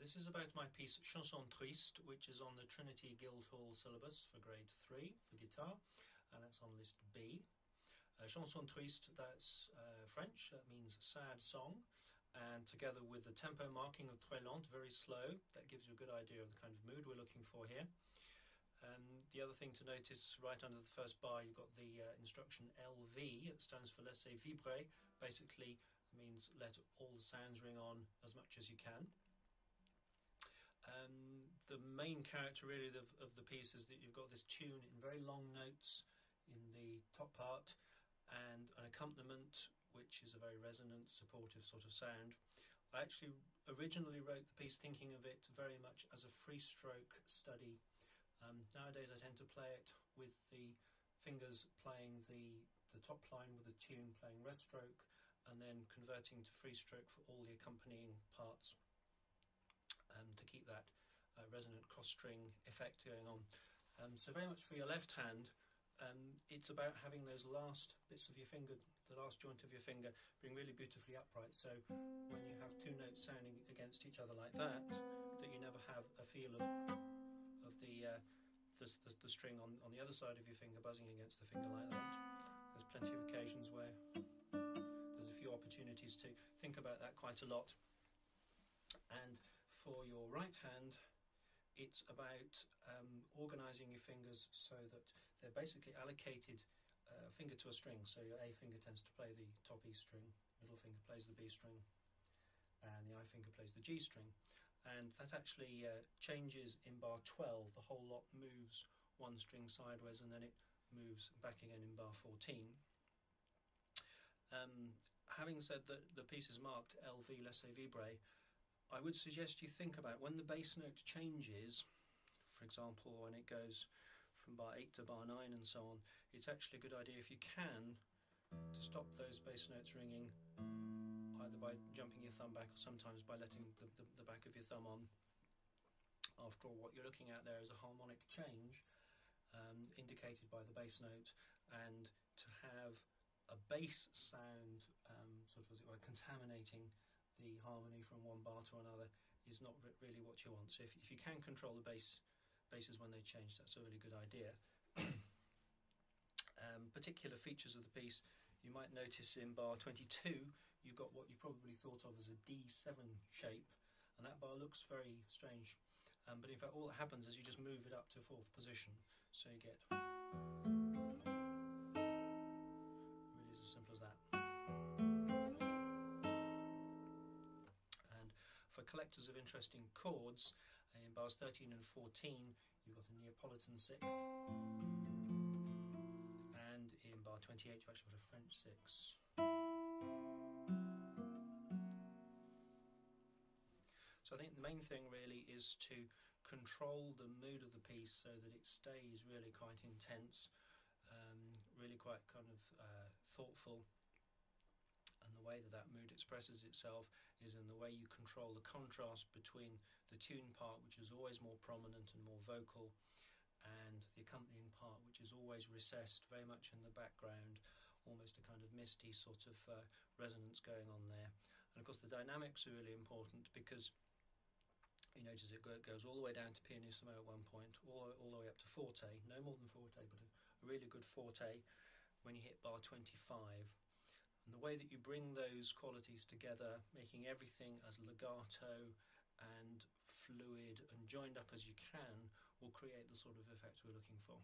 This is about my piece Chanson Triste, which is on the Trinity Guildhall syllabus for grade 3 for guitar, and that's on list B. Chanson Triste, that's French, that means sad song, and together with the tempo marking of très lente, very slow, that gives you a good idea of the kind of mood we're looking for here. The other thing to notice, right under the first bar, you've got the instruction LV. It stands for laisser vibrer. Basically means let all the sounds ring on as much as you can. The main character really of the piece is that you've got this tune in very long notes in the top part and an accompaniment which is a very resonant, supportive sort of sound. I actually originally wrote the piece thinking of it very much as a free stroke study. Nowadays I tend to play it with the fingers playing the top line with the tune playing red stroke and then converting to free stroke for all the accompanying parts to keep that resonant cross string effect going on. So very much for your left hand, it's about having those last bits of your finger, the last joint of your finger, being really beautifully upright. So when you have two notes sounding against each other like that, that you never have a feel of the string on the other side of your finger buzzing against the finger like that. There's plenty of occasions where there's a few opportunities to think about that quite a lot. And for your right hand, it's about organising your fingers so that they're basically allocated finger to a string. So your A finger tends to play the top E string, middle finger plays the B string, and the I finger plays the G string. And that actually changes in bar 12. The whole lot moves one string sideways and then it moves back again in bar 14. Having said that the piece is marked LV, laisser vibrer, I would suggest you think about when the bass note changes, for example when it goes from bar 8 to bar 9 and so on, it's actually a good idea if you can to stop those bass notes ringing, either by jumping your thumb back or sometimes by letting the back of your thumb on. After all, what you're looking at there is a harmonic change indicated by the bass note, and to have a bass sound sort of as it were contaminating the harmony from one bar to another is not really what you want. So if you can control the basses when they change, that's a really good idea. Particular features of the piece, you might notice in bar 22 you've got what you probably thought of as a D7 shape, and that bar looks very strange, but in fact all that happens is you just move it up to 4th position, so you get, really is as simple as that. And for collectors of interesting chords, in bars 13 and 14 you've got a Neapolitan 6th, and in bar 28 you've actually got a French 6. So I think the main thing really is to control the mood of the piece so that it stays really quite intense, really quite kind of thoughtful. And the way that mood expresses itself is in the way you control the contrast between the tune part, which is always more prominent and more vocal, and the accompanying part, which is always recessed very much in the background, almost a kind of misty sort of resonance going on there. And of course the dynamics are really important, because you notice it goes all the way down to pianissimo at one point, all the way up to forte, no more than forte, but a really good forte when you hit bar 25. And the way that you bring those qualities together, making everything as legato and fluid and joined up as you can, will create the sort of effect we're looking for.